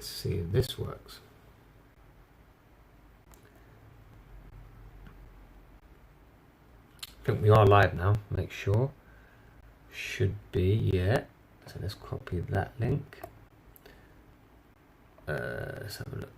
see if this works. I think we are live now. Make sure. Should be, yeah. So let's copy that link. Let's have a look.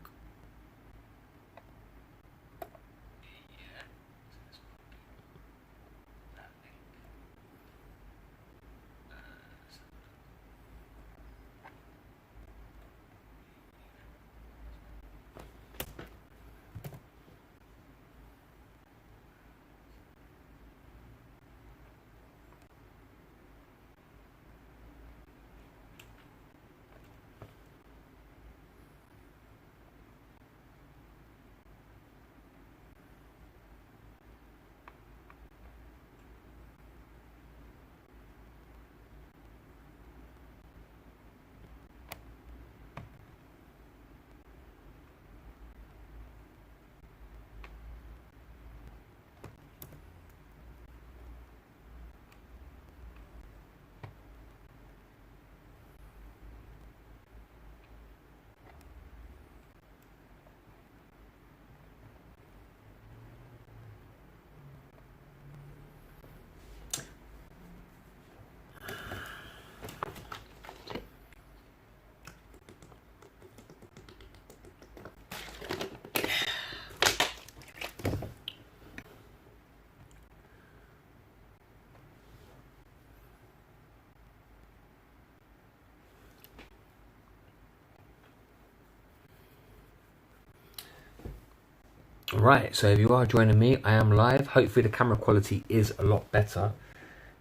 Right, so if you are joining me, I am live. Hopefully the camera quality is a lot better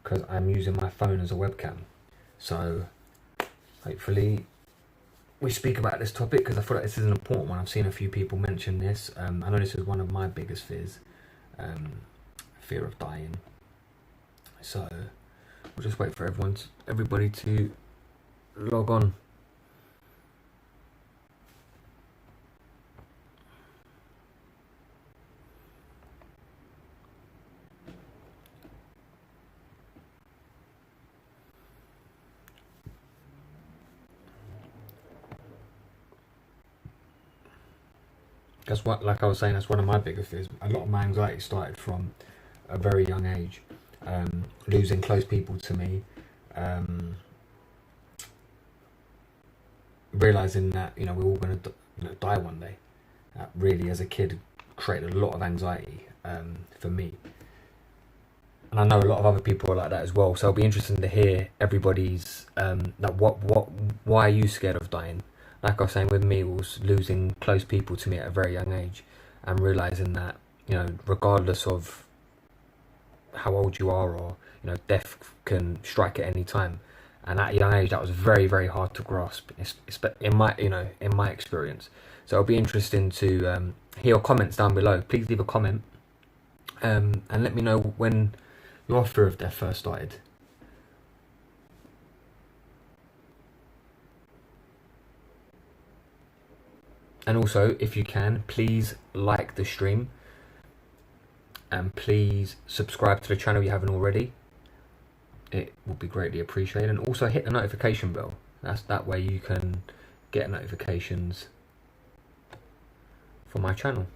because I'm using my phone as a webcam. So hopefully we speak about this topic because I feel like this is an important one. I've seen a few people mention this. I know this is one of my biggest fears, fear of dying. So we'll just wait for everybody to log on. That's what, like I was saying, that's one of my biggest fears. A lot of my anxiety started from a very young age, losing close people to me, realizing that we're all going to die one day. That really, as a kid, created a lot of anxiety for me, and I know a lot of other people are like that as well. So it'll be interesting to hear everybody's why are you scared of dying? Like I was saying, with me, it was losing close people to me at a very young age, and realizing that regardless of how old you are, or death can strike at any time. And at a young age, that was very, very hard to grasp, in my experience. So it'll be interesting to hear your comments down below. Please leave a comment, and let me know when your fear of death first started. And also, if you can, please like the stream, and please subscribe to the channel if you haven't already. It would be greatly appreciated. And also hit the notification bell. That way you can get notifications for my channel.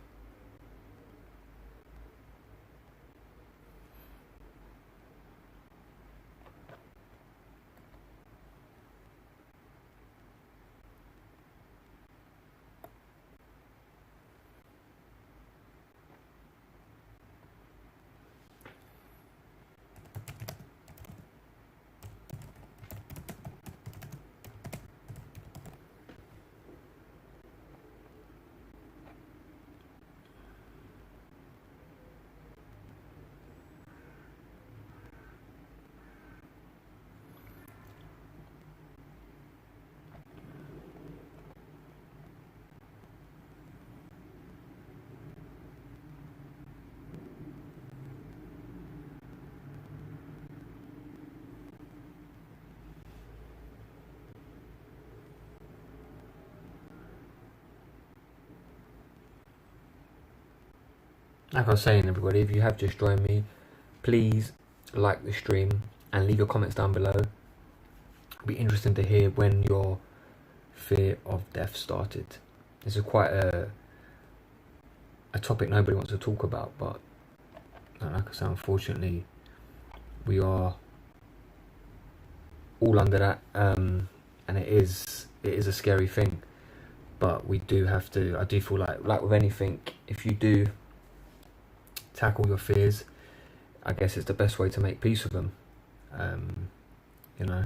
Like I was saying, everybody, if you have just joined me, please like the stream and leave your comments down below. It'll be interesting to hear when your fear of death started? This is quite a topic nobody wants to talk about, but like I say, unfortunately, we are all under that, and it is a scary thing. But we do have to. I do feel like with anything, if you do tackle your fears, I guess it's the best way to make peace with them. You know.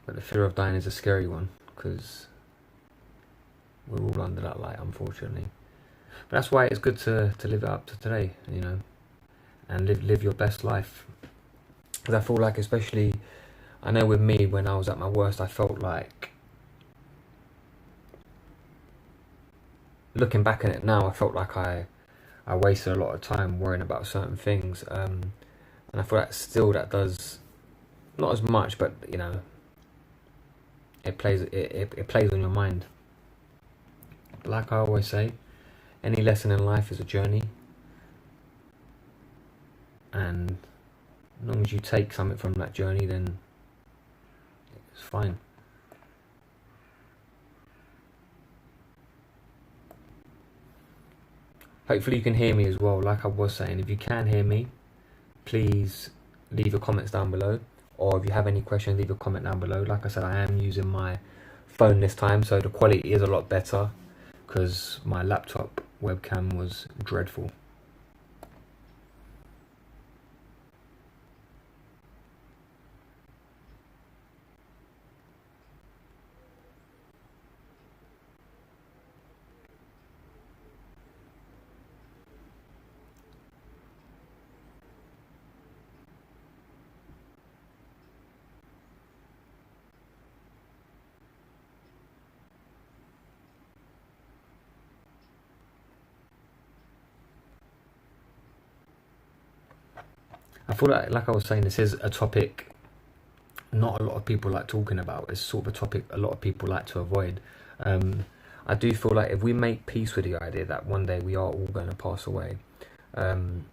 But the fear of dying is a scary one, because we're all under that light, unfortunately. But that's why it's good to live it up to today, you know, and live your best life. Because I feel like, especially, I know with me, when I was at my worst, I felt like, looking back at it now, I felt like I wasted a lot of time worrying about certain things, and I feel like still that does, not as much, but you know, it plays on your mind. But like I always say, any lesson in life is a journey, and as long as you take something from that journey, then it's fine. Hopefully you can hear me as well. Like I was saying, if you can hear me, please leave your comments down below, or if you have any questions, leave a comment down below. Like I said, I am using my phone this time, so the quality is a lot better, because my laptop webcam was dreadful. I feel like I was saying, this is a topic not a lot of people like talking about. It's sort of a topic a lot of people like to avoid. I do feel like if we make peace with the idea that one day we are all going to pass away, then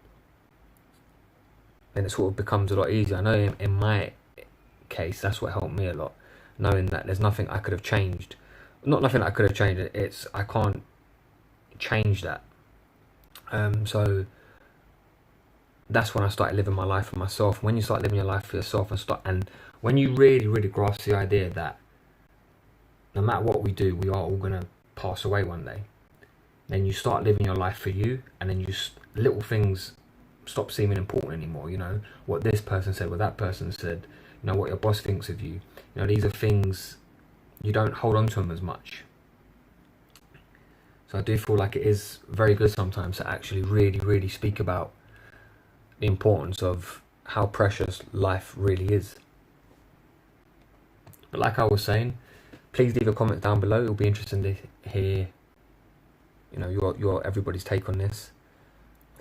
it sort of becomes a lot easier. I know in my case, that's what helped me a lot, knowing that there's nothing I could have changed. Not nothing I could have changed, it's I can't change that. So that's when I started living my life for myself. When you start living your life for yourself, and when you really grasp the idea that no matter what we do, we are all going to pass away one day, then you start living your life for you, and then little things stop seeming important anymore. You know, what this person said, what that person said, you know, what your boss thinks of you. You know, these are things, you don't hold on to them as much. So I do feel like it is very good sometimes to actually really speak about the importance of how precious life really is. But like I was saying, please leave a comment down below. It'll be interesting to hear, you know, your everybody's take on this.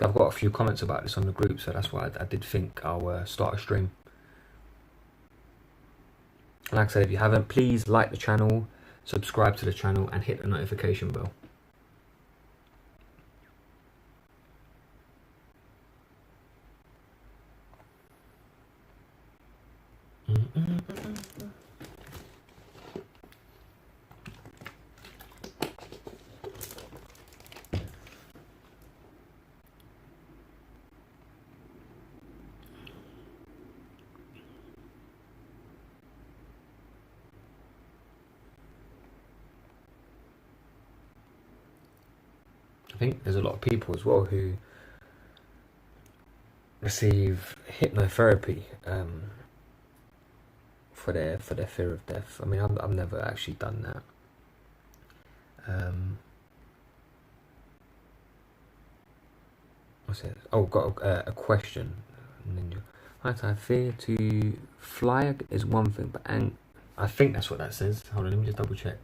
I've got a few comments about this on the group, so that's why I did think I'll start a stream. And like I said, if you haven't, please like the channel, subscribe to the channel, and hit the notification bell. I think there's a lot of people as well who receive hypnotherapy for their fear of death. I mean, I've never actually done that. What's it? Oh, got a question. Ninja. Hi, fear to fly is one thing, but I think that's what that says. Hold on, let me just double check.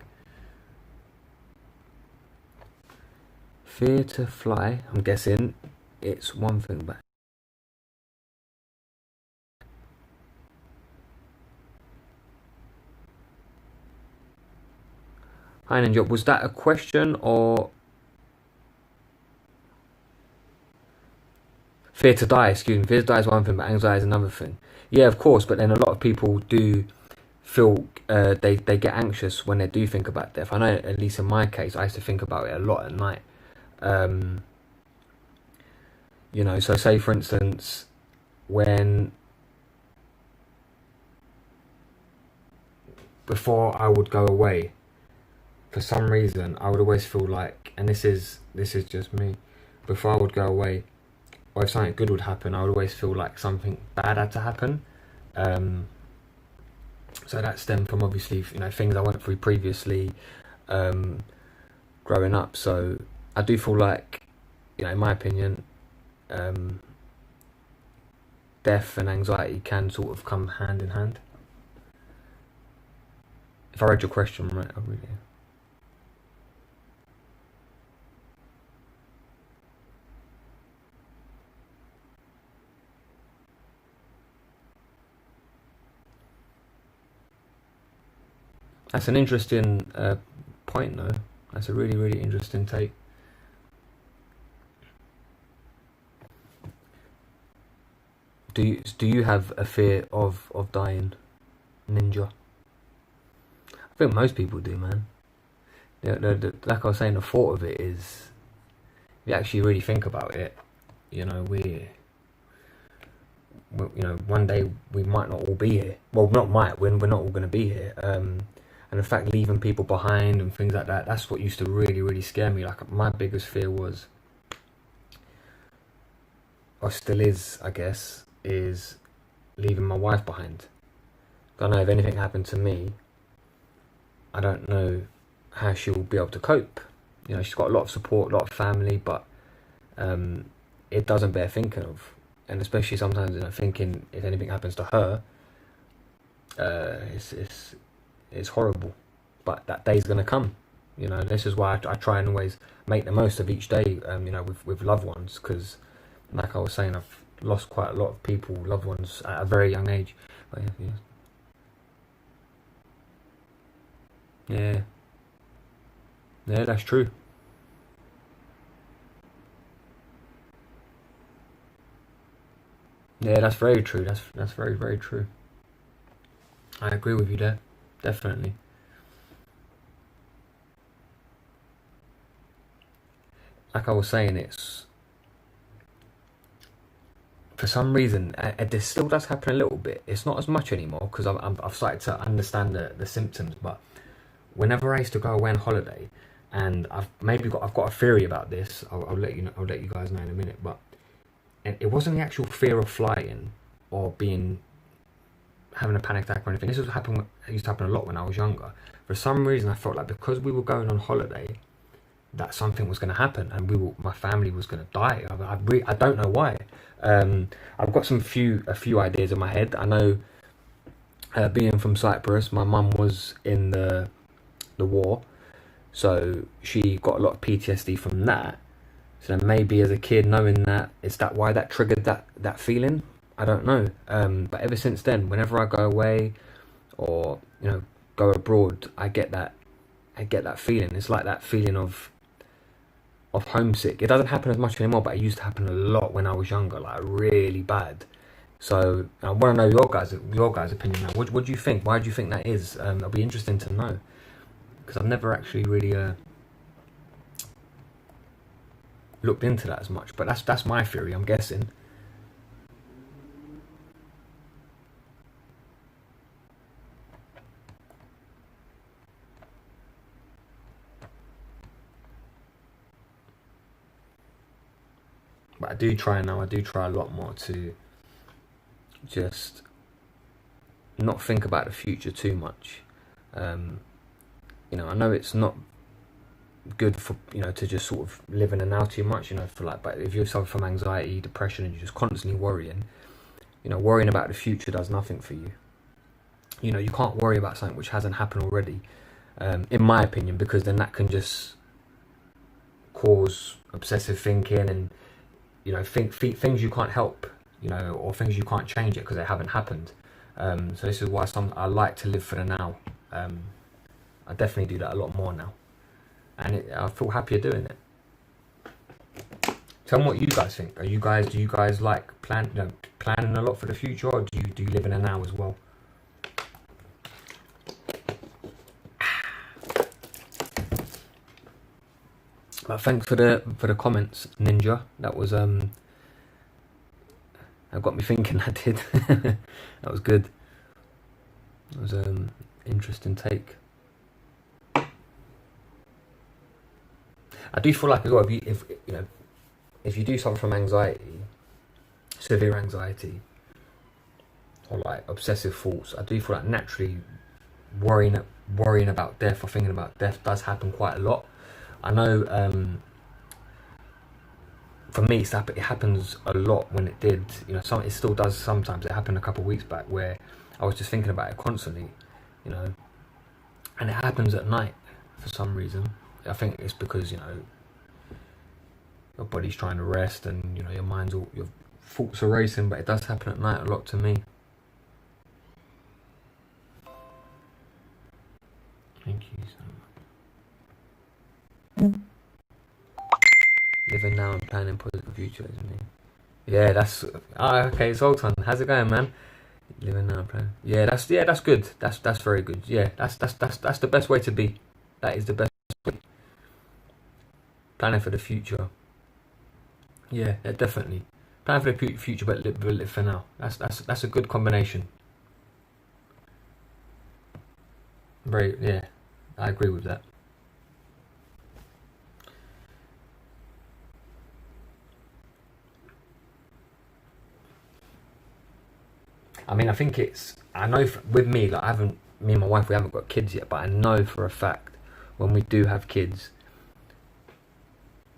Fear to fly, I'm guessing it's one thing, but hi Ninja, was that a question or fear to die, excuse me, fear to die is one thing, but anxiety is another thing. Yeah, of course, but then a lot of people do feel, they get anxious when they do think about death. I know, at least in my case, I used to think about it a lot at night. You know, so say for instance, when before I would go away, for some reason I would always feel like, and this is just me, before I would go away, or if something good would happen, I would always feel like something bad had to happen. So that stemmed from, obviously, you know, things I went through previously, growing up. So I do feel like, you know, in my opinion, death and anxiety can sort of come hand in hand. If I read your question right, I really... That's an interesting point, though. That's a really, really interesting take. Do you have a fear of dying, Ninja? I think most people do, man. Like I was saying, the thought of it is, if you actually really think about it, you know, you know, one day we might not all be here. Well, not might, we're not all going to be here. And in fact, leaving people behind and things like that, that's what used to really, really scare me. Like, my biggest fear was, or still is, I guess, is leaving my wife behind. I know if anything happened to me, I don't know how she will be able to cope. You know, she's got a lot of support, a lot of family, but it doesn't bear thinking of. And especially sometimes, you know, thinking if anything happens to her, it's horrible. But that day's going to come. You know, this is why I try and always make the most of each day, you know, with loved ones. Because, like I was saying, I've lost quite a lot of people, loved ones, at a very young age. But yeah, that's true. Yeah, that's very true. That's very, very true. I agree with you there, definitely. Like I was saying, it's, for some reason, this still does happen a little bit. It's not as much anymore because I've started to understand the symptoms. But whenever I used to go away on holiday, and I've got a theory about this. I'll let you know. I'll let you guys know in a minute. But it wasn't the actual fear of flying or having a panic attack or anything. This used to happen a lot when I was younger. For some reason, I felt like because we were going on holiday, that something was going to happen, and my family was going to die. I don't know why. I've got a few ideas in my head. I know, being from Cyprus, my mum was in the war, so she got a lot of PTSD from that. So then maybe as a kid, knowing that, is that why that triggered that feeling? I don't know. But ever since then, whenever I go away or, you know, go abroad, I get that feeling. It's like that feeling of homesick. It doesn't happen as much anymore, but it used to happen a lot when I was younger, like really bad. So I want to know your guys' opinion now. What do you think? Why do you think that is? It'll be interesting to know, because I've never actually really looked into that as much. But that's my theory, I'm guessing. But I do try a lot more to just not think about the future too much. You know, I know it's not good for, you know, to just sort of live in the now too much, you know, but if you suffer from anxiety, depression, and you're just constantly worrying, you know, worrying about the future does nothing for you. You know, you can't worry about something which hasn't happened already, in my opinion, because then that can just cause obsessive thinking and, you know, things you can't help, you know, or things you can't change it because they haven't happened. So this is why I like to live for the now. I definitely do that a lot more now, and I feel happier doing it. tell me what you guys think. Do you guys like planning a lot for the future, or do you live in a now as well? But thanks for the comments, Ninja. That was that got me thinking. That did. That was good. That was interesting take. I do feel like as well, if you do suffer from anxiety, severe anxiety, or like obsessive thoughts, I do feel like naturally worrying about death or thinking about death does happen quite a lot. I know for me it happens a lot when it did. It still does sometimes. It happened a couple of weeks back where I was just thinking about it constantly, and it happens at night for some reason. I think it's because your body's trying to rest and your thoughts are racing, but it does happen at night a lot to me. Thank you so much. Living now and planning positive future is me. Yeah, that's okay. Zoltan, how's it going, man? Living now and planning. Yeah, that's good. That's very good. Yeah, that's the best way to be. That is the best way. Planning for the future. Yeah, definitely. Plan for the future, but live for now. That's a good combination. Yeah, I agree with that. I mean, I know with me, like me and my wife, we haven't got kids yet, but I know for a fact when we do have kids,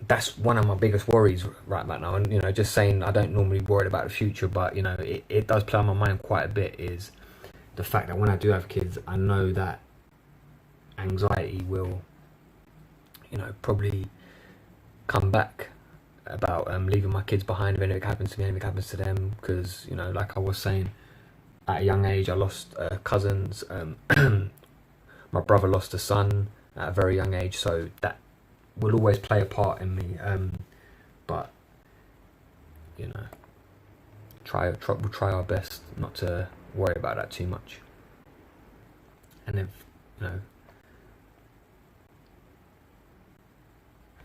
that's one of my biggest worries right about now. And just saying, I don't normally worry about the future, but it does play on my mind quite a bit, is the fact that when I do have kids, I know that anxiety will probably come back about leaving my kids behind if anything happens to me, anything happens to them, because like I was saying, at a young age I lost cousins. My brother lost a son at a very young age, so that will always play a part in me, but we'll try our best not to worry about that too much. And if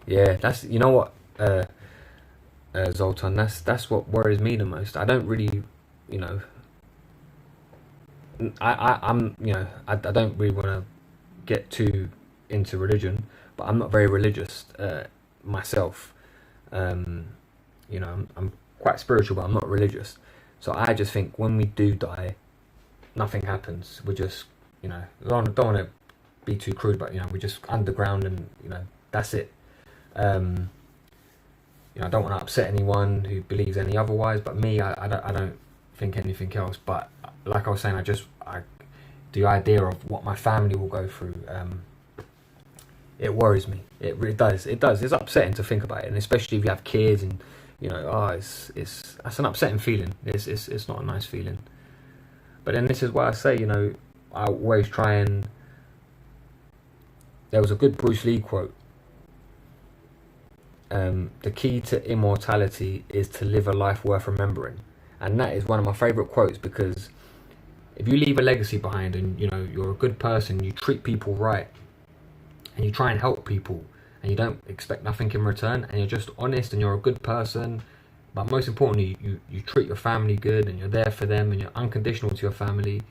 yeah, that's what Zoltan, that's what worries me the most. I don't really I don't really want to get too into religion, but I'm not very religious myself. I'm quite spiritual, but I'm not religious. So I just think when we do die, nothing happens. We just, don't want to be too crude, but we're just underground, and that's it. I don't want to upset anyone who believes any otherwise, but me, I don't think anything else. But like I was saying, the idea of what my family will go through, it worries me. It really does. It does. It's upsetting to think about it, and especially if you have kids, and that's an upsetting feeling. It's not a nice feeling. But then this is why I say, I always try and. There was a good Bruce Lee quote. The key to immortality is to live a life worth remembering, and that is one of my favourite quotes, because if you leave a legacy behind and you're a good person, you treat people right, and you try and help people, and you don't expect nothing in return, and you're just honest and you're a good person, but most importantly you treat your family good and you're there for them and you're unconditional to your family,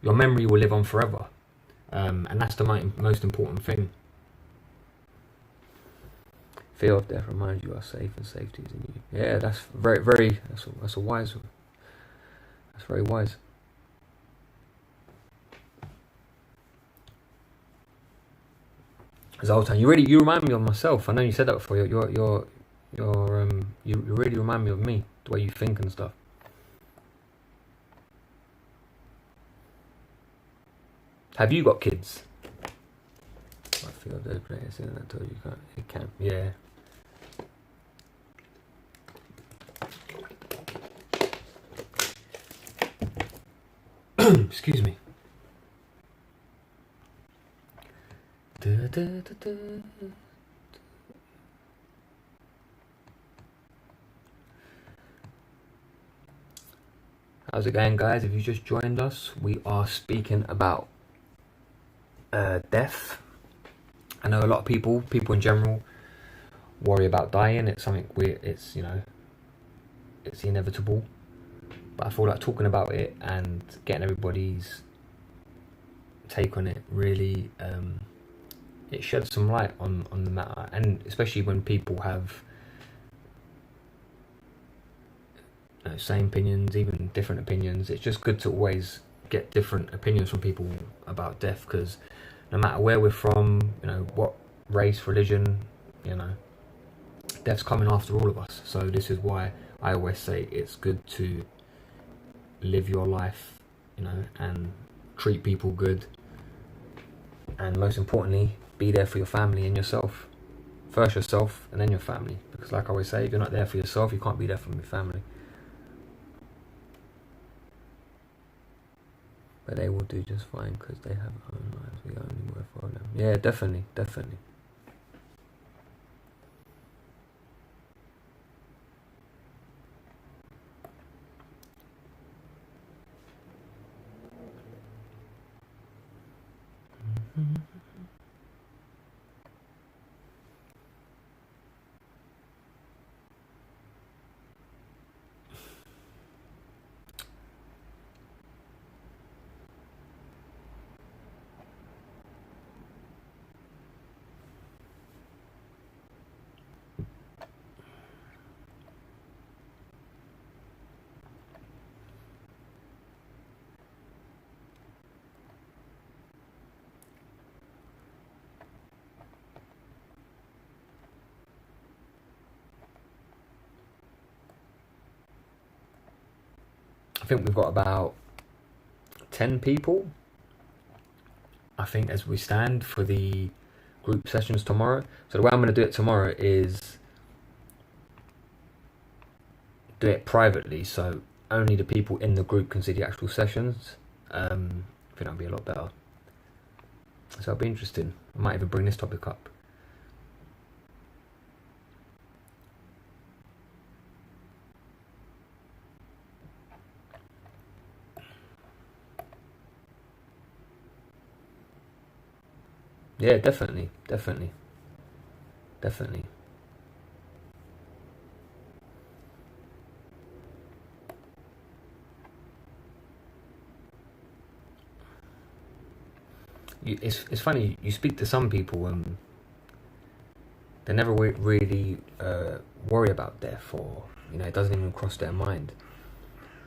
your memory will live on forever, and that's the most important thing. Fear of death reminds you are safe, and safety is in you. Yeah, that's that's very wise. Zoltan, you remind me of myself. I know you said that before. You really remind me of me, the way you think and stuff. Have you got kids? I feel those players and I told you can't. It can. Yeah. Excuse me. How's it going, guys? If you just joined us, we are speaking about death. I know a lot of people in general, worry about dying. It's something weird. It's it's inevitable. But I feel like talking about it and getting everybody's take on it really, it sheds some light on the matter, and especially when people have same opinions, even different opinions. It's just good to always get different opinions from people about death, because no matter where we're from, what race, religion, death's coming after all of us. So this is why I always say it's good to live your life, and treat people good, and most importantly, be there for your family and yourself. First yourself and then your family, because like I always say, if you're not there for yourself, you can't be there for your family. But they will do just fine because they have their own lives. We only work for them. Yeah, definitely. I think we've got about 10 people, I think, as we stand for the group sessions tomorrow. So the way I'm going to do it tomorrow is do it privately, so only the people in the group can see the actual sessions. I think that'll be a lot better. So it'll be interesting. I might even bring this topic up. Yeah, definitely. It's funny, you speak to some people and they never really worry about death, or it doesn't even cross their mind.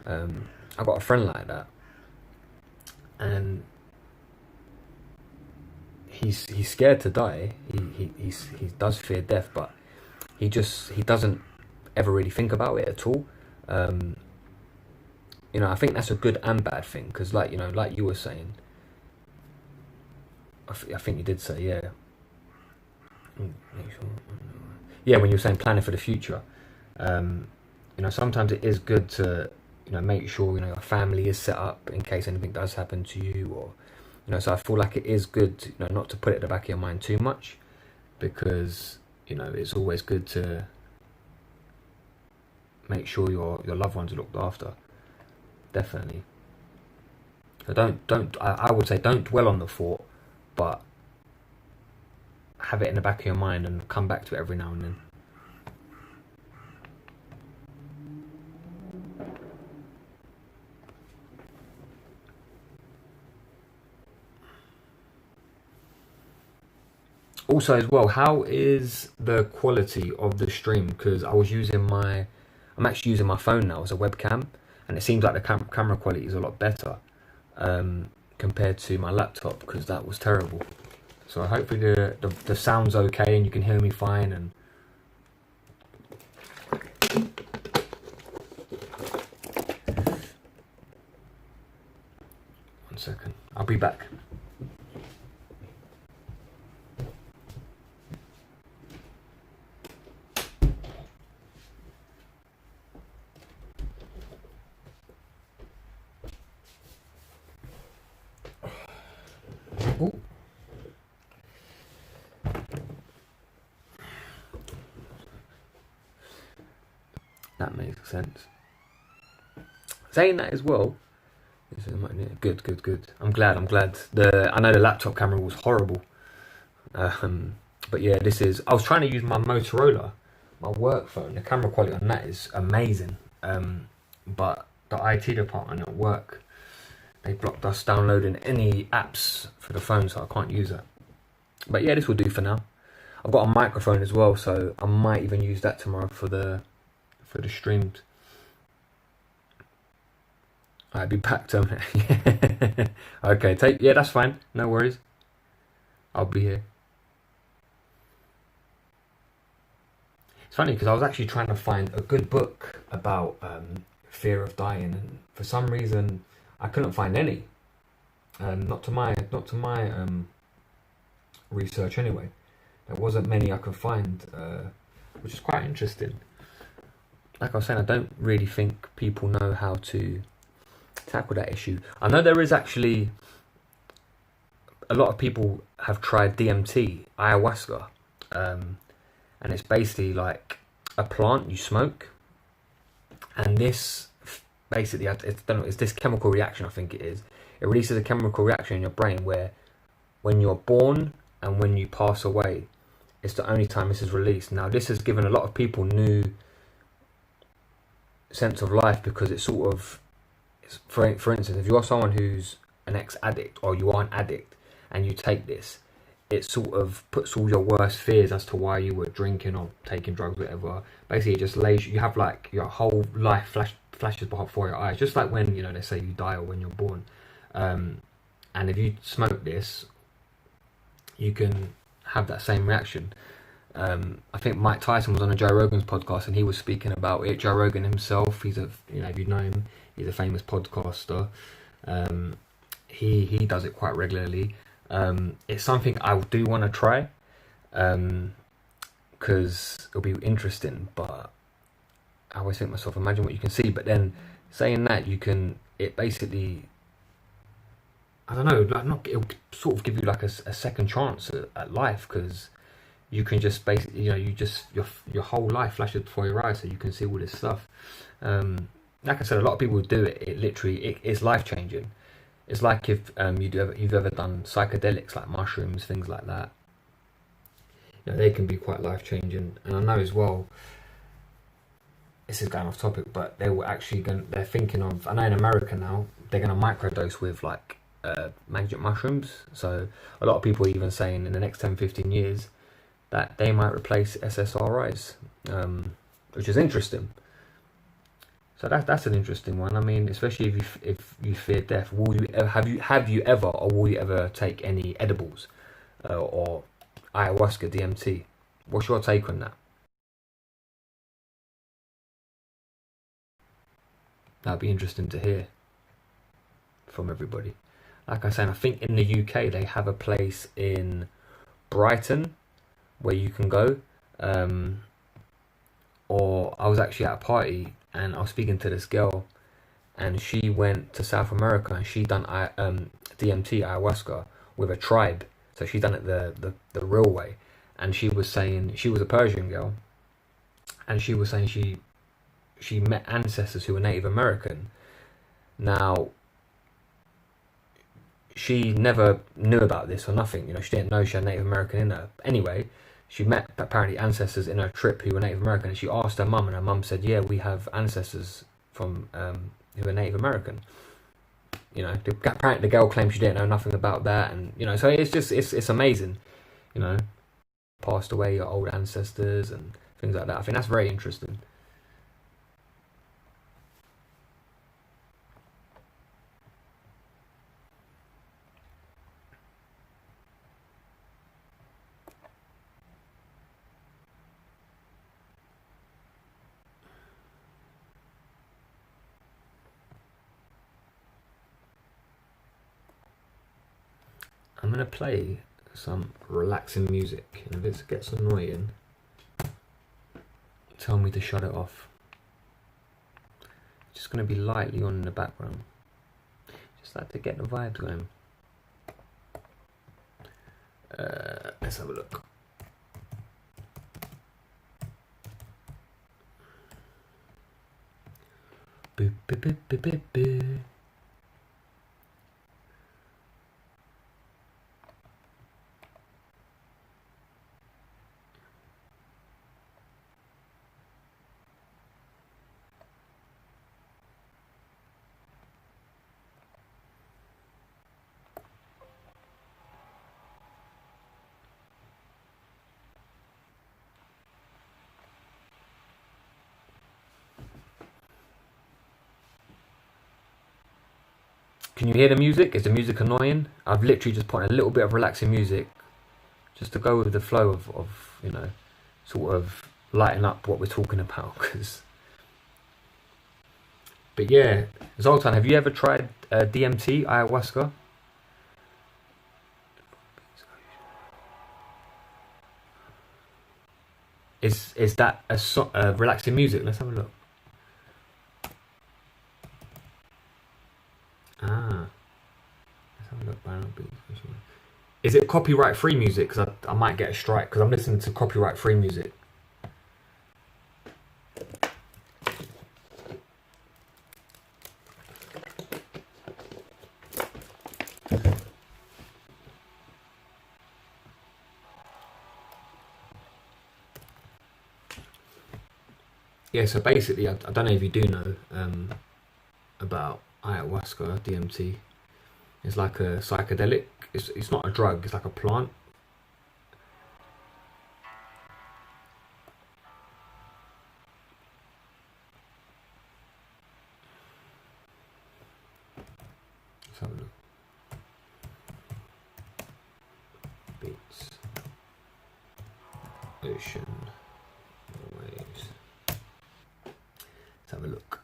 I've got a friend like that, and he's scared to die. He does fear death, but he doesn't ever really think about it at all. I think that's a good and bad thing, because like you were saying, I think you did say, yeah, when you were saying planning for the future, sometimes it is good to make sure your family is set up in case anything does happen to you, or so I feel like it is good not to put it at the back of your mind too much, because it's always good to make sure your loved ones are looked after. Definitely. So I would say don't dwell on the thought, but have it in the back of your mind and come back to it every now and then. Also, as well, how is the quality of the stream? Because I'm actually using my phone now as a webcam, and it seems like the camera quality is a lot better compared to my laptop, because that was terrible. So hopefully the sound's okay and you can hear me fine. And one second, I'll be back. Ooh. That makes sense. saying that as well. Good. I'm glad. I know the laptop camera was horrible. But yeah, this is. I was trying to use my Motorola, my work phone. The camera quality on that is amazing. But the IT department at work, they blocked us downloading any apps for the phone, so I can't use it. But yeah, this will do for now. I've got a microphone as well, so I might even use that tomorrow for the streams. I'd be packed on. Okay, yeah, that's fine. No worries. I'll be here. It's funny because I was actually trying to find a good book about fear of dying, and for some reason I couldn't find any. Not to my research anyway. There wasn't many I could find, which is quite interesting. Like I was saying, I don't really think people know how to tackle that issue. I know there is actually a lot of people have tried DMT, ayahuasca, and it's basically like a plant you smoke, and this basically, it's this chemical reaction, I think it is. It releases a chemical reaction in your brain where when you're born and when you pass away, it's the only time this is released. Now, this has given a lot of people new sense of life, because it's sort of, for instance, if you're someone who's an ex-addict or you are an addict and you take this, it sort of puts all your worst fears as to why you were drinking or taking drugs, whatever. Basically, it just lays you have like your whole life flashes before your eyes, just like when they say you die or when you're born. And if you smoke this, you can have that same reaction. I think Mike Tyson was on a Joe Rogan's podcast and he was speaking about it. Joe Rogan himself, he's if you know him, he's a famous podcaster. He does it quite regularly. It's something I do want to try, because it'll be interesting, but I always think to myself, imagine what you can see. But then saying that, it basically, I don't know, like it'll sort of give you like a second chance at life, because you can just basically, your whole life flashes before your eyes, so you can see all this stuff. Like I said, a lot of people do it. It literally, it's life changing. It's like if you've ever done psychedelics like mushrooms, things like that. They can be quite life changing. And I know as well, this is going off topic, but they're thinking of, I know in America now, they're going to microdose with like magic mushrooms. So a lot of people are even saying in the next 10-15 years that they might replace SSRIs, which is interesting. So that's an interesting one. I mean, especially if you fear death, have you ever or will you ever take any edibles or ayahuasca, DMT? What's your take on that? That'd be interesting to hear from everybody. Like I said, I think in the UK they have a place in Brighton where you can go. Or I was actually at a party and I was speaking to this girl, and she went to South America and she done DMT, ayahuasca, with a tribe. So she done it the real way. And she was saying, she was a Persian girl, and she was saying she met ancestors who were Native American. Now, she never knew about this or nothing. She didn't know she had Native American in her. Anyway, she met apparently ancestors in her trip who were Native American, and she asked her mum, and her mum said, "Yeah, we have ancestors from who are Native American." Apparently the girl claimed she didn't know nothing about that, and so it's amazing. Passed away your old ancestors and things like that. I think that's very interesting. I'm going to play some relaxing music, and if it gets annoying, tell me to shut it off. It's just going to be lightly on in the background, just like to get the vibes going. Let's have a look. Boo, boo, boo, boo, boo, boo. Can you hear the music? Is the music annoying? I've literally just put in a little bit of relaxing music just to go with the flow of you know, sort of lighten up what we're talking about. But yeah, Zoltan, have you ever tried DMT, ayahuasca? Is that a relaxing music? Let's have a look. Ah, let's have a look. Is it copyright free music? Because I might get a strike because I'm listening to copyright free music. Yeah, so basically, I don't know if you do know about ayahuasca, DMT. It's like a psychedelic. It's not a drug. It's like a plant. Let's have a look. Beats. Ocean. Waves. Let's have a look.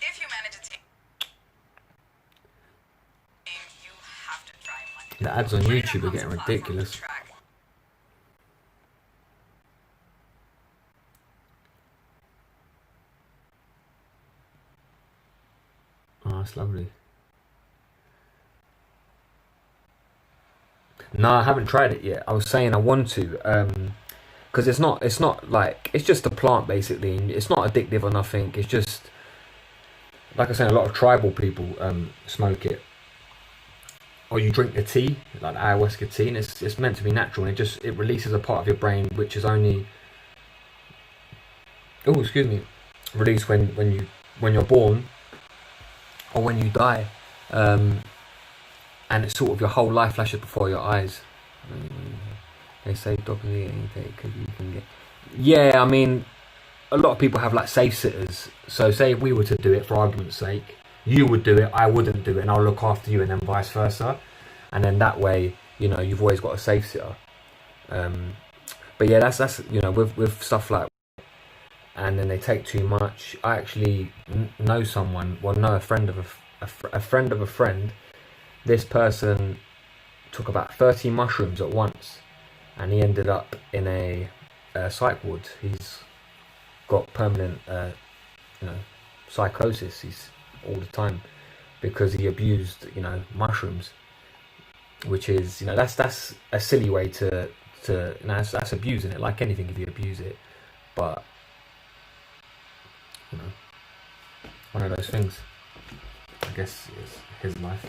If you manage to take you have to try Monday. The ads on YouTube are getting ridiculous. Oh, that's lovely. No, I haven't tried it yet. I was saying I want to, because it's not like, it's just a plant basically. And it's not addictive or nothing. It's just, like I said, a lot of tribal people smoke it, or you drink the tea, like the ayahuasca tea, and it's meant to be natural, and it releases a part of your brain which is only, oh excuse me, released when you're born or when you die. And it's sort of your whole life flashes before your eyes. They say doctors ain't because you can get. Yeah, I mean, a lot of people have like safe sitters. So say if we were to do it for argument's sake, you would do it, I wouldn't do it, and I'll look after you, and then vice versa. And then that way, you know, you've always got a safe sitter. But yeah, that's you know, with stuff like, and then they take too much. I actually know someone, well, know a friend of a friend of a friend. This person took about 30 mushrooms at once, and he ended up in a psych ward. He's got permanent, you know, psychosis. He's all the time because he abused, you know, mushrooms, which is, you know, that's a silly way to you know, that's abusing it. Like anything, if you abuse it, but you know, one of those things. I guess it's his life.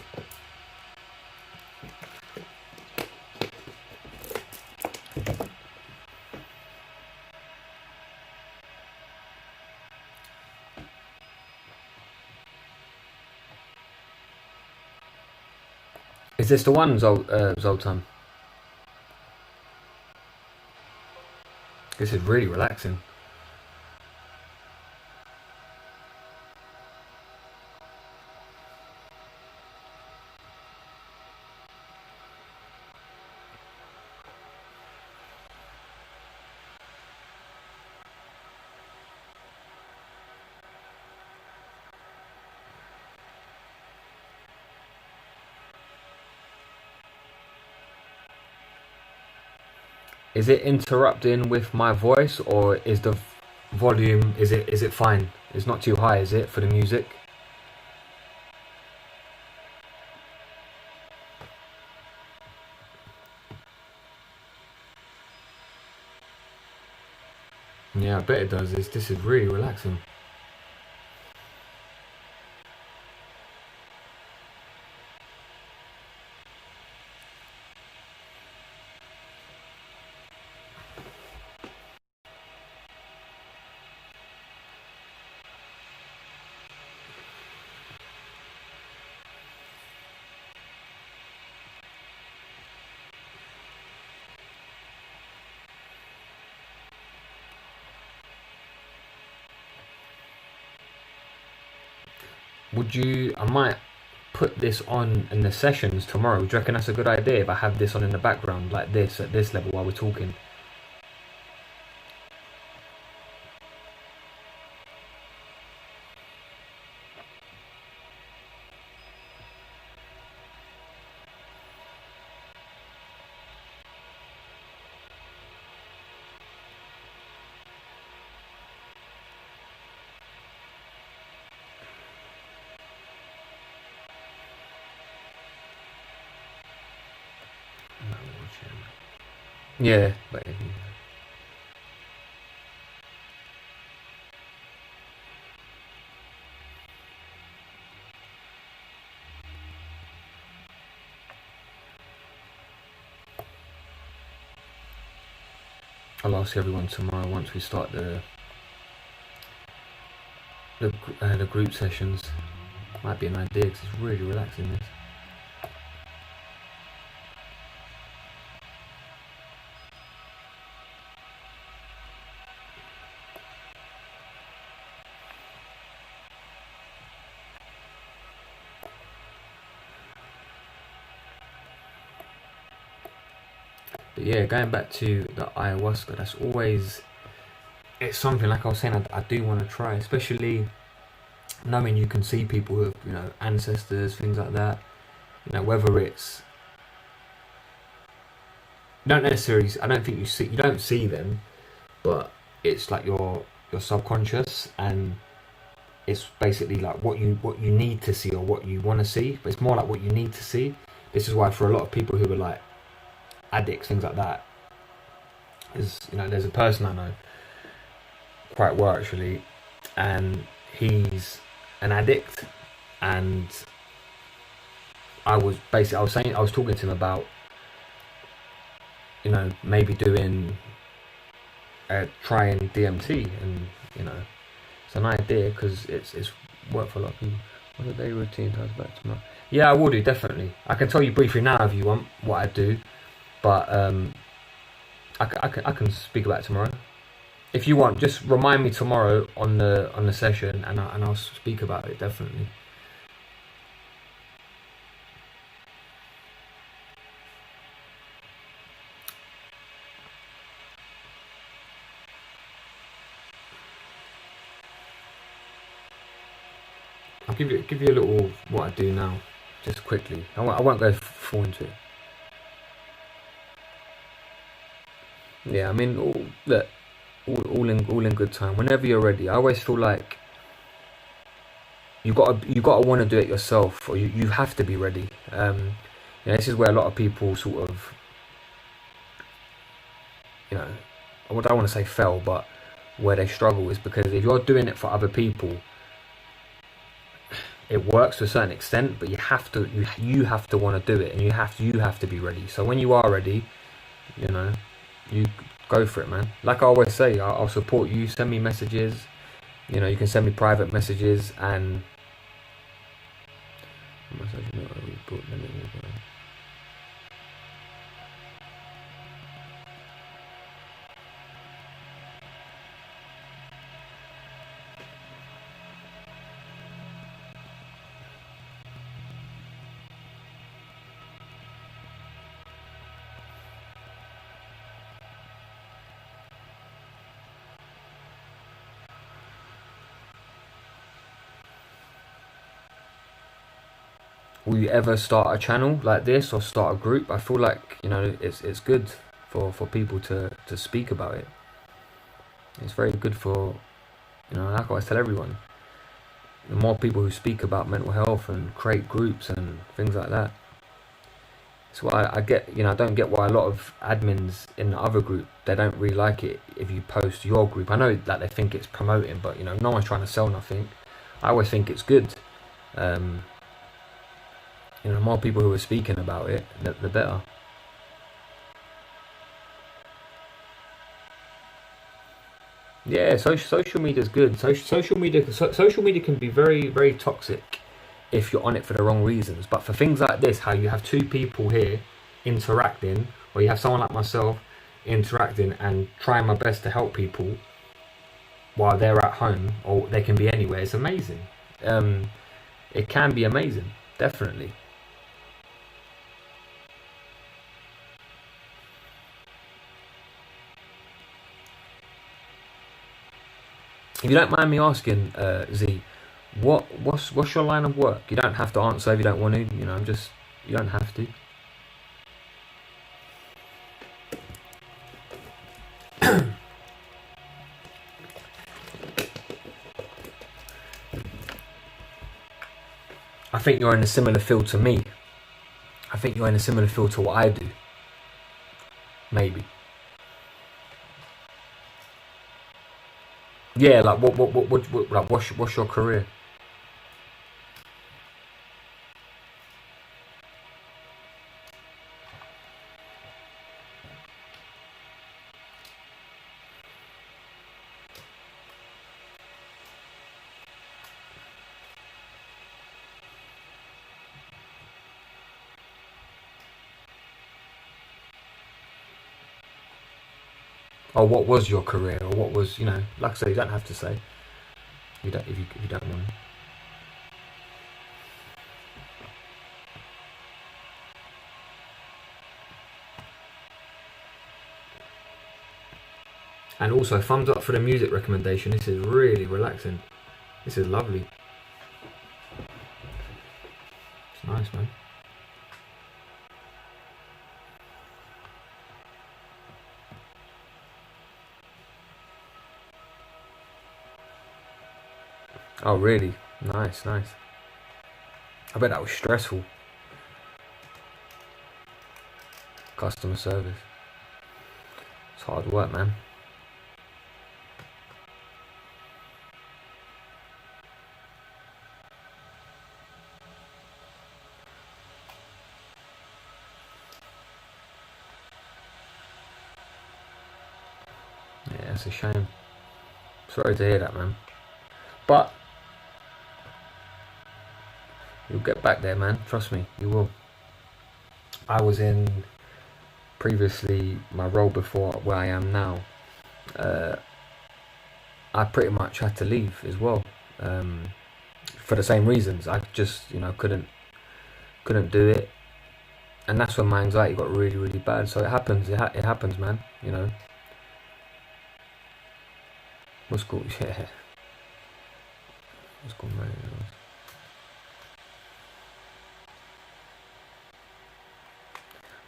Is this the one, Zoltan? This is really relaxing. Is it interrupting with my voice, or is the volume, is it fine? It's not too high, is it, for the music? Yeah, I bet it does. This is really relaxing. I might put this on in the sessions tomorrow. Do you reckon that's a good idea if I have this on in the background like this at this level while we're talking? Yeah, but I'll ask everyone tomorrow once we start the group sessions. Might be an idea because it's really relaxing. This. But yeah, going back to the ayahuasca, that's always, it's something like I was saying I do want to try, especially knowing you can see people who have, you know, ancestors, things like that. You know, whether it's, you don't necessarily, I don't think you don't see them, but it's like your subconscious, and it's basically like what you need to see or what you want to see, but it's more like what you need to see. This is why for a lot of people who are like addicts, things like that, is, you know, there's a person I know quite well actually, and he's an addict, and I was talking to him about, you know, maybe doing trying DMT, and you know, it's an idea because it's worked for a lot of people. What a day routine, how's back tomorrow? Yeah, I will do, definitely. I can tell you briefly now if you want what I do, but I can speak about it tomorrow. If you want, just remind me tomorrow on the session, and I'll speak about it, definitely. I'll give you a little what I do now, just quickly. I won't go full into it. Yeah, I mean, look, all in good time. Whenever you're ready, I always feel like you gotta want to do it yourself, or you have to be ready. You know, this is where a lot of people sort of, you know, I don't want to say fail, but where they struggle is because if you're doing it for other people, it works to a certain extent, but you have to want to do it, and you have to be ready. So when you are ready, you know, you go for it, man. Like I always say, I'll support you. Send me messages. You know, you can send me private messages, and will you ever start a channel like this or start a group? I feel like, you know, it's good for people to speak about it. It's very good for, you know, like I always tell everyone, the more people who speak about mental health and create groups and things like that, That's why I get, I don't get why a lot of admins in the other group, they don't really like it if you post your group. I know that they think it's promoting, but no one's trying to sell nothing. I always think it's good. The more people who are speaking about it, the better. Yeah, social media is good. Social media can be very, very toxic if you're on it for the wrong reasons. But for things like this, how you have two people here interacting, or you have someone like myself interacting and trying my best to help people while they're at home, or they can be anywhere, it's amazing. It can be amazing, definitely. If you don't mind me asking, Z, what's your line of work? You don't have to answer if you don't want to. You don't have to. I think you're in a similar field to me. I think you're in a similar field to what I do. Maybe. Yeah, like what's your career? Or what was your career? Or what was, like I say, you don't have to say. You don't if you don't want to. And also, thumbs up for the music recommendation. This is really relaxing. This is lovely. It's nice, man. Oh, really? Nice, nice. I bet that was stressful. Customer service. It's hard work, man. Yeah, it's a shame. Sorry to hear that, man. But you'll get back there, man. Trust me, you will. I was in previously my role before where I am now. I pretty much had to leave as well, for the same reasons. I just, couldn't do it, and that's when my anxiety got really, really bad. So it happens. It happens, man. What's called? Yeah. What's called, man?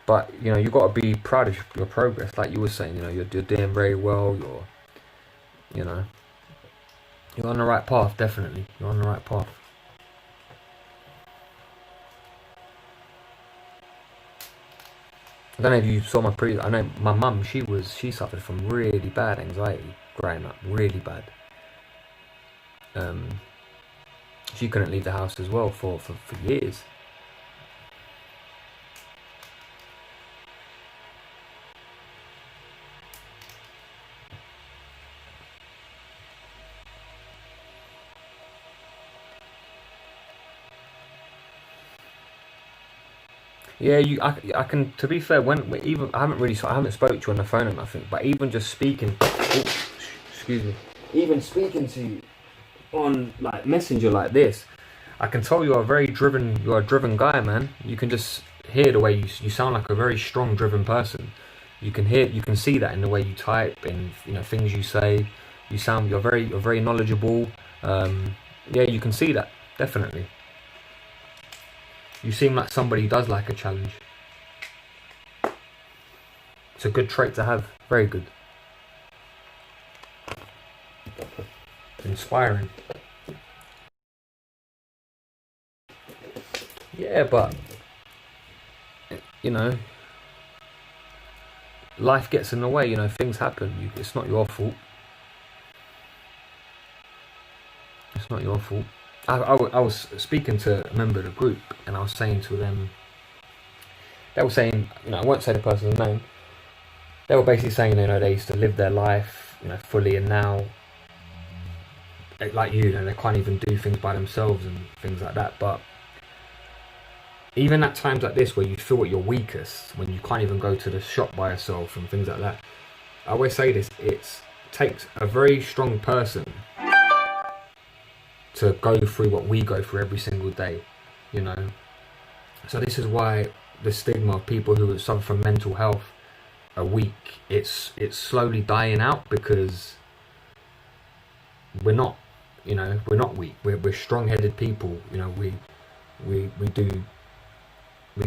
But you got to be proud of your progress, like you were saying. You're doing very well. You know, you're on the right path. Definitely, you're on the right path. I don't know if you saw my previous. I know my mum. She suffered from really bad anxiety growing up, really bad. Um, she couldn't leave the house as well for years. Yeah, I can. To be fair, when even I haven't spoke to you on the phone or nothing, but even just speaking, excuse me, even speaking to you on like Messenger like this, I can tell you're a driven guy, man. You can just hear the way you sound like a very strong, driven person. You can see that in the way you type and things you say. You're very knowledgeable. Yeah, you can see that definitely. You seem like somebody who does like a challenge. It's a good trait to have. Very good. Inspiring. Yeah, but you know, life gets in the way. You know, things happen. It's not your fault. It's not your fault. I was speaking to a member of the group, and I was saying to them, they were saying, you know, I won't say the person's name. They were basically saying, you know, they used to live their life, you know, fully, and now, like you know, they can't even do things by themselves and things like that. But even at times like this, where you feel at your weakest, when you can't even go to the shop by yourself and things like that, I always say this: it takes a very strong person to go through what we go through every single day, you know. So this is why the stigma of people who suffer from mental health are weak. It's slowly dying out, because we're not, you know, we're not weak. We're strong-headed people. You know, we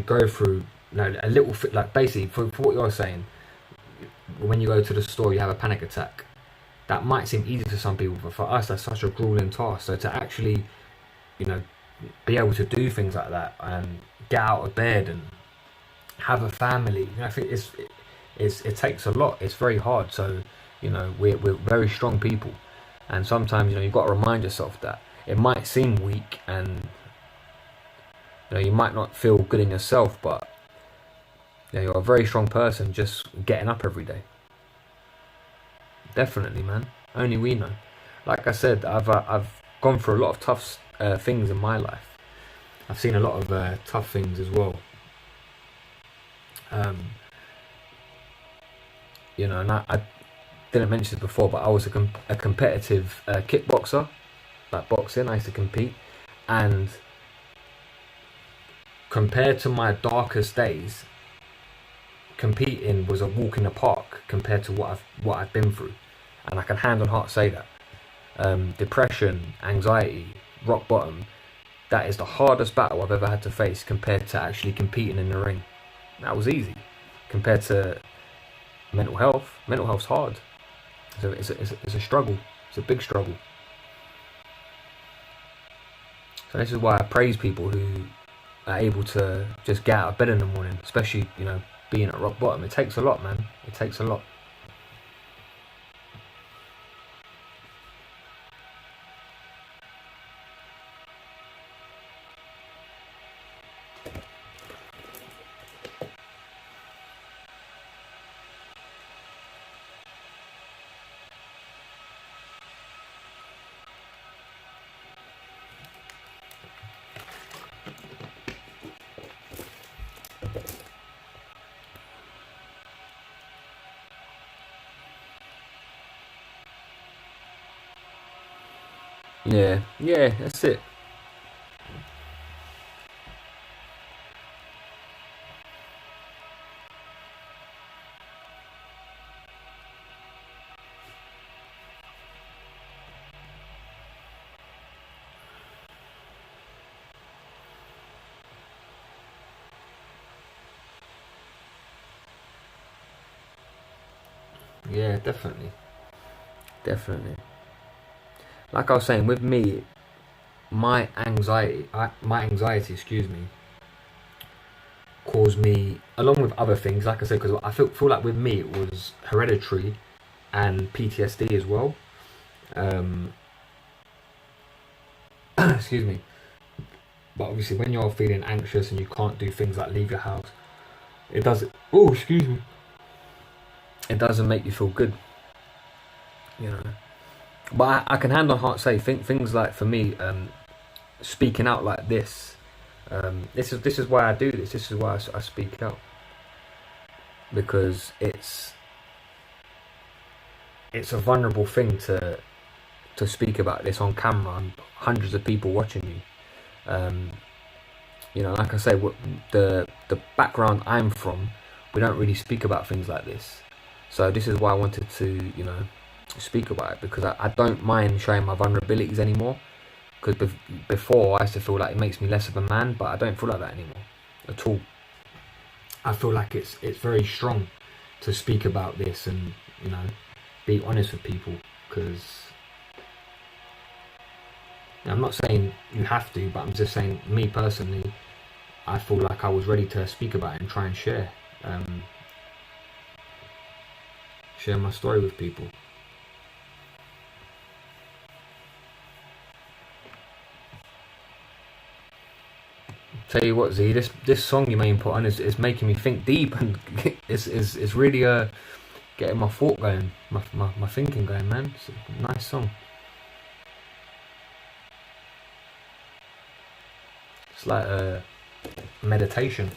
go through, you know, a little, like basically for what you're saying. When you go to the store, you have a panic attack. That might seem easy to some people, but for us, that's such a grueling task. So to actually, you know, be able to do things like that and get out of bed and have a family, you know, I think it takes a lot. It's very hard. So, you know, we're very strong people, and sometimes, you know, you've got to remind yourself that it might seem weak, and you know, you might not feel good in yourself, but you know, you're a very strong person just getting up every day. Definitely, man. Only we know. Like I said, I've gone through a lot of tough things in my life. I've seen a lot of tough things as well. You know, and I didn't mention it before, but I was a competitive kickboxer, like boxing. I used to compete, and compared to my darkest days, competing was a walk in the park compared to what I've been through. And I can hand on heart say that. Depression, anxiety, rock bottom, that is the hardest battle I've ever had to face compared to actually competing in the ring. That was easy compared to mental health. Mental health's hard. So it's a struggle. It's a big struggle. So this is why I praise people who are able to just get out of bed in the morning, especially, you know, being at rock bottom. It takes a lot, man. It takes a lot. Yeah, that's it. Yeah, definitely. Definitely. Like I was saying, with me, my anxiety, excuse me, caused me, along with other things, like I said, because I feel like with me it was hereditary and PTSD as well. Um, excuse me. But obviously, when you're feeling anxious and you can't do things like leave your house, it does. Oh, excuse me. It doesn't make you feel good, you know. But I can hand on heart say things like, for me, speaking out like this. This is why I do this. This is why I speak out, because it's a vulnerable thing to speak about this on camera and hundreds of people watching you. You know, like I say, the background I'm from, we don't really speak about things like this. So this is why I wanted to, you know, speak about it, because I don't mind showing my vulnerabilities anymore. Because before I used to feel like it makes me less of a man, but I don't feel like that anymore at all. I feel like it's very strong to speak about this and, you know, be honest with people, because I'm not saying you have to, but I'm just saying, me personally, I feel like I was ready to speak about it and try and share my story with people. Tell you what, Z, this song you may put on is making me think deep, and it's really getting my thought going, my thinking going, man. It's a nice song. It's like a meditation.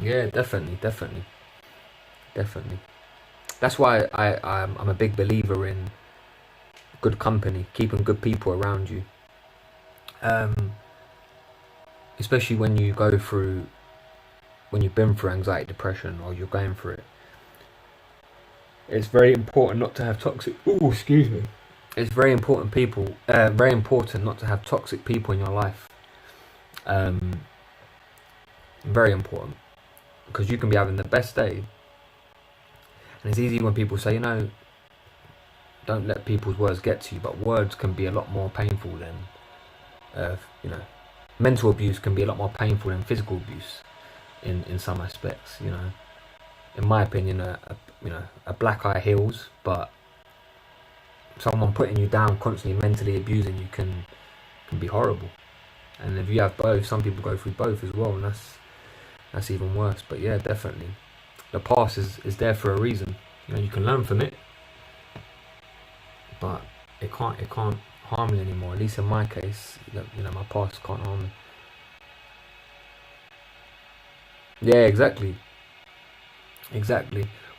Yeah, definitely. That's why I'm a big believer in good company, keeping good people around you. Especially when you've been through anxiety, depression, or you're going through it. It's very important not to have toxic. Oh, excuse me. It's very important not to have toxic people in your life. Very important, because you can be having the best day, and it's easy when people say, don't let people's words get to you, but words can be a lot more painful than, mental abuse can be a lot more painful than physical abuse in some aspects. In my opinion, a black eye heals, but someone putting you down, constantly mentally abusing you can be horrible. And if you have both, some people go through both as well, and that's even worse. But yeah, definitely, the past is there for a reason. You can learn from it, but it can't harm me anymore. At least in my case, my past can't harm me. Yeah, exactly.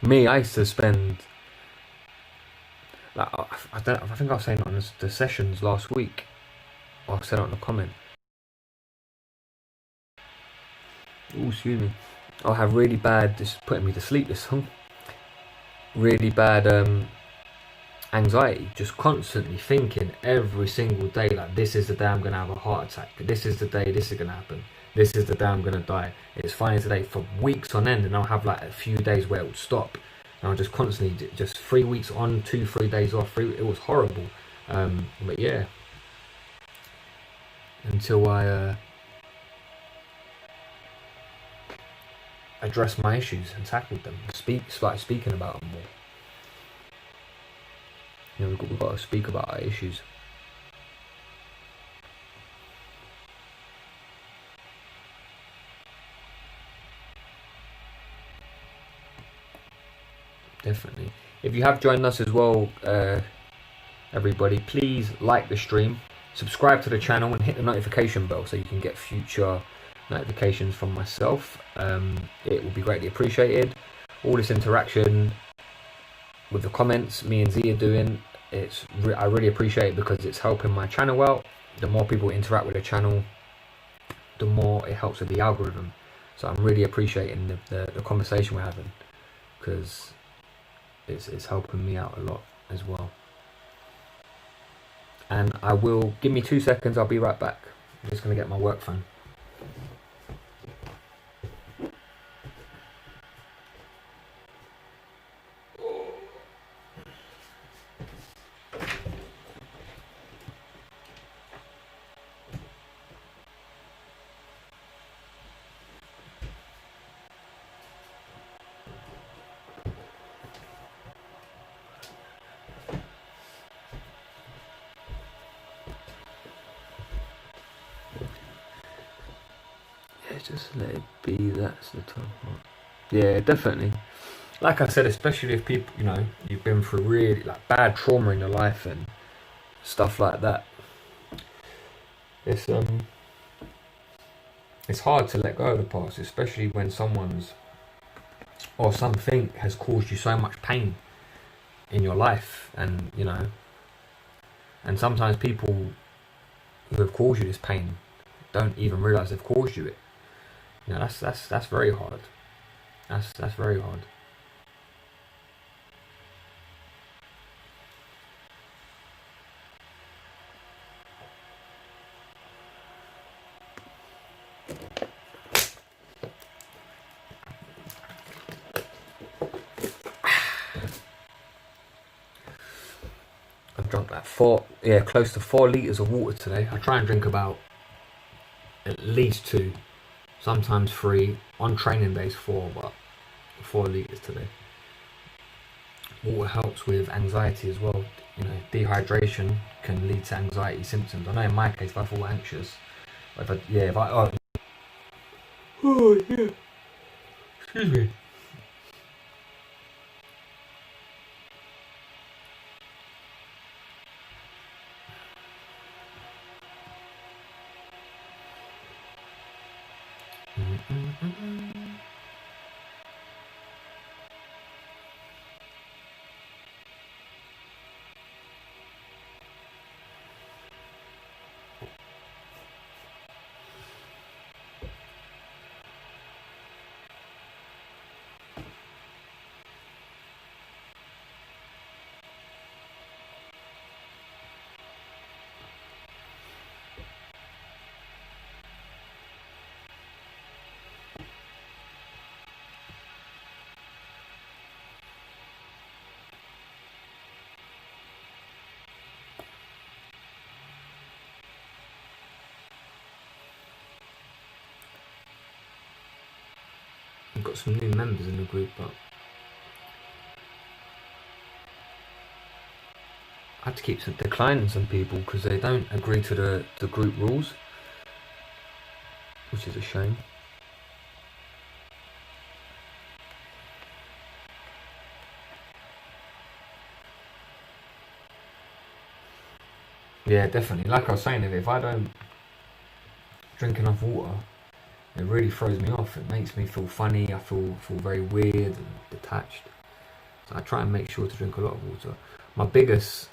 Me, I used to spend, like, I think I was saying it on the sessions last week, or I said it on the comment. Oh, excuse me. I'll have really bad. This is putting me to sleep. This song. Really bad anxiety, just constantly thinking every single day, like, this is the day I'm gonna have a heart attack. This is the day this is gonna happen. This is the day I'm gonna die. It's funny today for weeks on end, and I'll have like a few days where it would stop, and I'll just constantly just 3 weeks on, 2-3 days off. It was horrible, but yeah, until I addressed my issues and tackled them, started speaking about them more. We've got to speak about our issues. Definitely. If you have joined us as well, everybody, please like the stream, subscribe to the channel, and hit the notification bell so you can get future notifications from myself. It will be greatly appreciated. All this interaction with the comments me and Z are doing, I really appreciate it, because it's helping my channel out. The more people interact with the channel, the more it helps with the algorithm. So I'm really appreciating the conversation we're having, because it's helping me out a lot as well. And I will, give me 2 seconds, I'll be right back. I'm just going to get my work phone. Just let it be. That's the top one. Yeah, definitely. Like I said, especially if people, you've been through really like bad trauma in your life and stuff like that. It's hard to let go of the past, especially when someone's or something has caused you so much pain in your life, and sometimes people who have caused you this pain don't even realise they've caused you it. You know, that's very hard. That's very hard. I've drunk like close to 4 litres of water today. I try and drink about at least 2, sometimes 3. On training days 4, but 4 litres today. Water helps with anxiety as well. You know, dehydration can lead to anxiety symptoms. I know in my case, if I feel anxious, excuse me. I've got some new members in the group, but I had to keep declining some people because they don't agree to the group rules, which is a shame. Yeah, definitely. Like I was saying, if I don't drink enough water, it really throws me off. It makes me feel funny. I feel very weird and detached. So I try and make sure to drink a lot of water. My biggest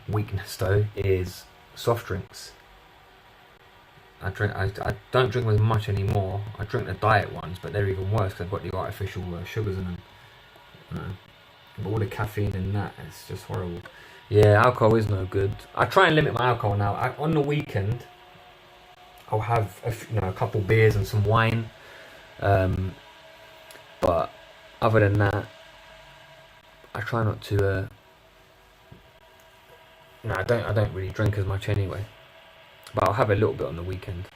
weakness though is soft drinks. I don't drink as much anymore. I drink the diet ones, but they're even worse because they've got the artificial sugars in them. But all the caffeine in that, it's just horrible. Yeah, alcohol is no good. I try and limit my alcohol now. On the weekend, I'll have a couple beers and some wine. But other than that, I try not to. I don't really drink as much anyway. But I'll have a little bit on the weekend.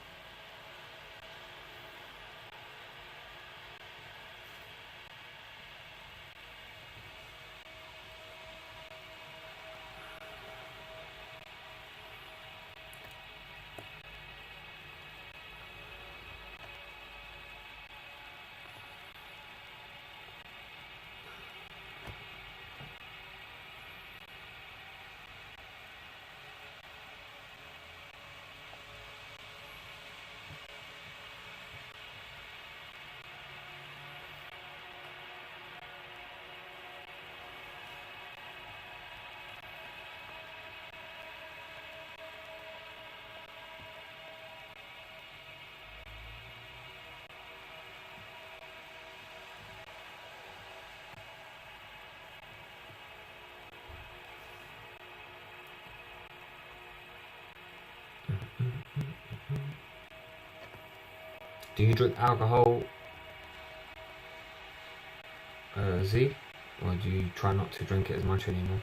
Do you drink alcohol, Z? Or do you try not to drink it as much anymore?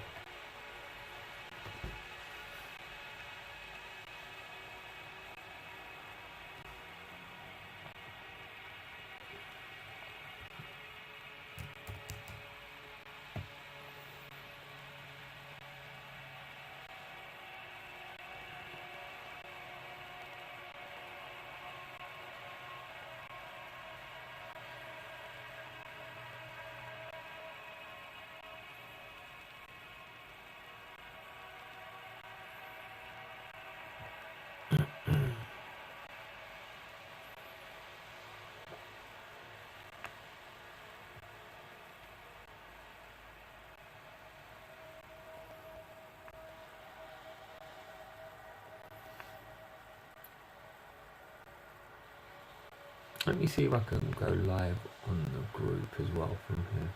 Let me see if I can go live on the group as well from here.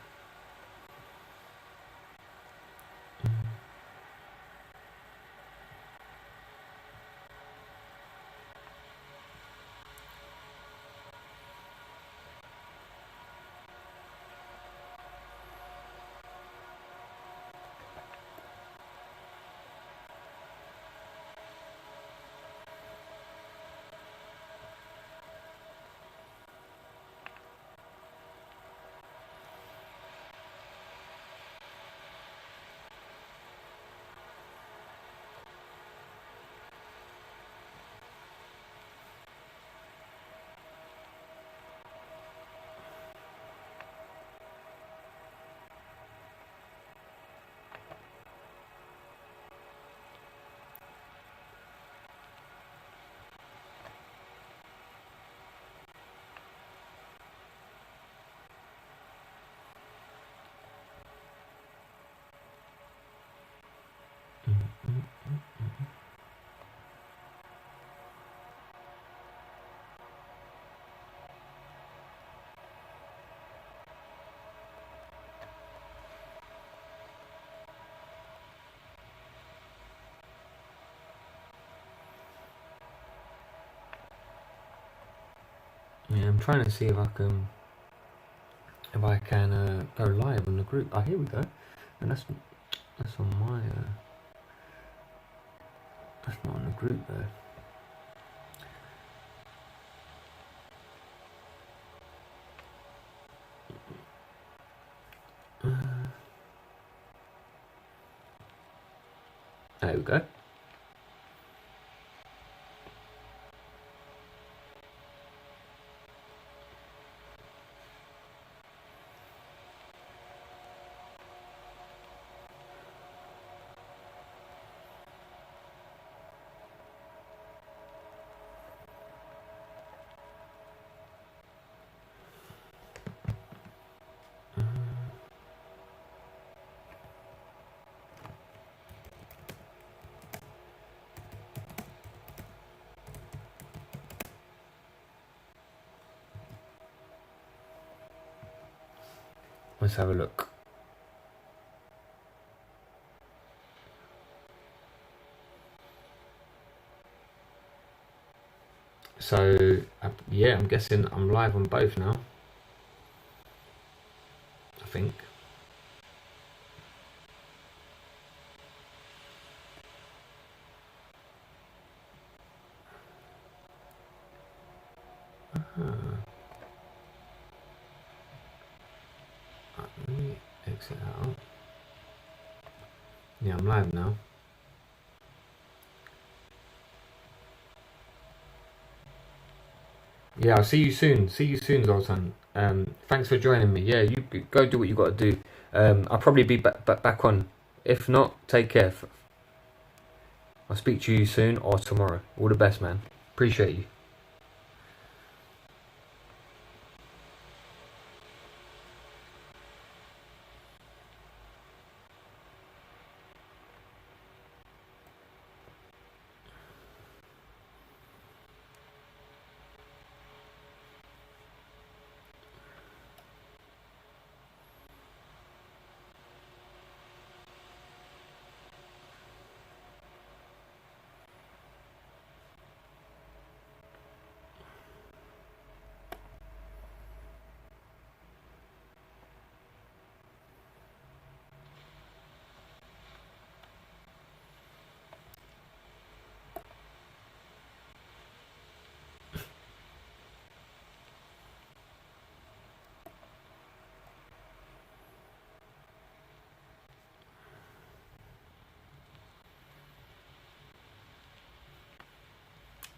Yeah, I'm trying to see if I can go live on the group. Oh, here we go. And that's on my that's not on the group there. There we go. Let's have a look. So, yeah, I'm guessing I'm live on both now. I think. Let me exit out. Yeah, I'm live now. Yeah, I'll see you soon. See you soon, Zoltan. Thanks for joining me. Yeah, you go do what you got to do. I'll probably be back on. If not, take care. I'll speak to you soon or tomorrow. All the best, man. Appreciate you.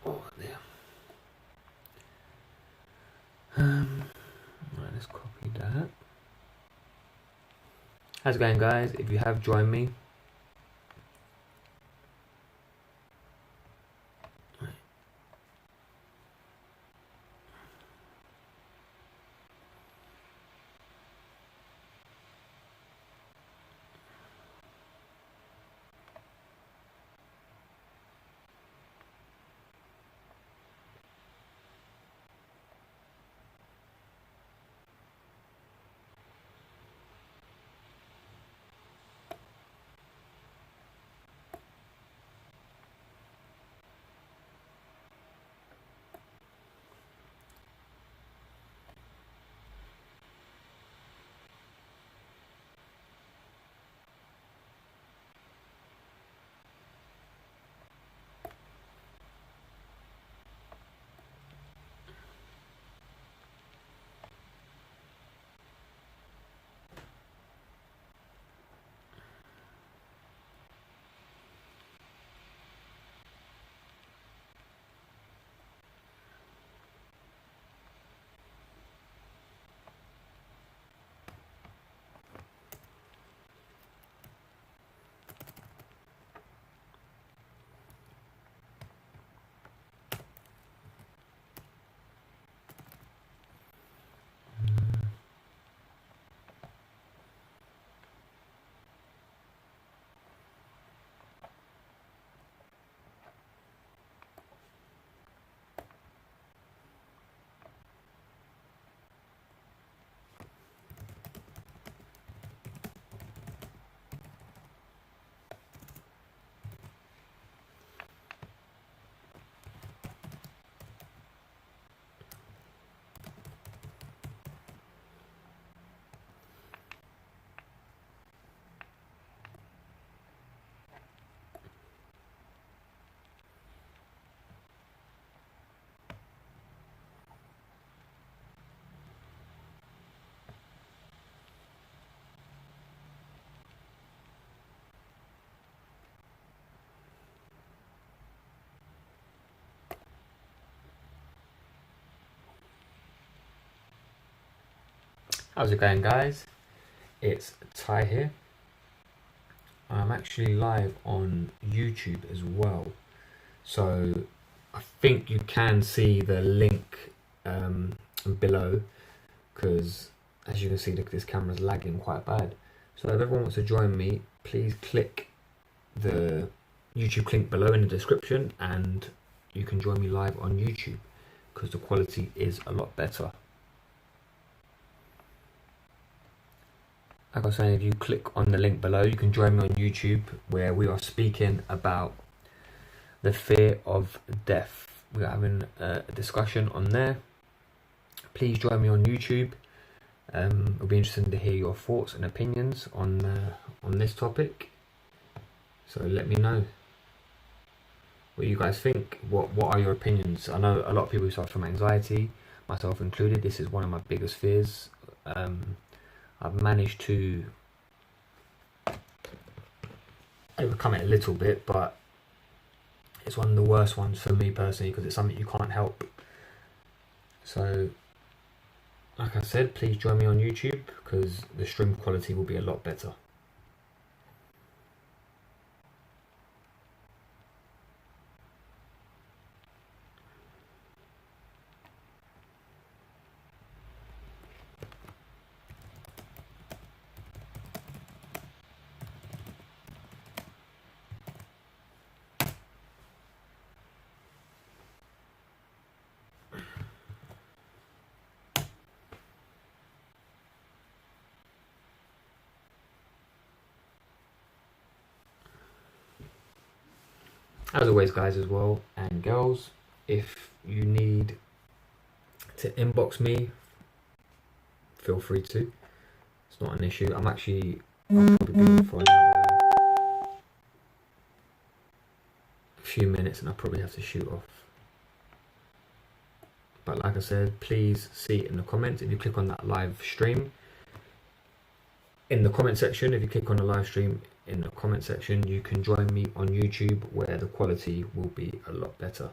Oh, there. Right, let's copy that. How's it going, guys? If you have joined me, How's it going, guys? It's Ty here. I'm actually live on YouTube as well, so I think you can see the link below, because as you can see, this camera's lagging quite bad. So if everyone wants to join me, please click the YouTube link below in the description and you can join me live on YouTube, because the quality is a lot better. Like I was saying, if you click on the link below, you can join me on YouTube, where we are speaking about the fear of death. We're having a discussion on there. Please join me on YouTube. It'll be interesting to hear your thoughts and opinions on this topic. So let me know what you guys think. What are your opinions? I know a lot of people suffer from anxiety, myself included. This is one of my biggest fears. I've managed to overcome it a little bit, but it's one of the worst ones for me personally, because it's something you can't help. So like I said, please join me on YouTube, because the stream quality will be a lot better. As always, guys, as well, and girls, if you need to inbox me, feel free to. It's not an issue. I'll probably be for another few minutes and I'll probably have to shoot off. But like I said, please see it in the comments. If you click on that live stream, in the comment section, if you click on the live stream in the comment section, you can join me on YouTube, where the quality will be a lot better.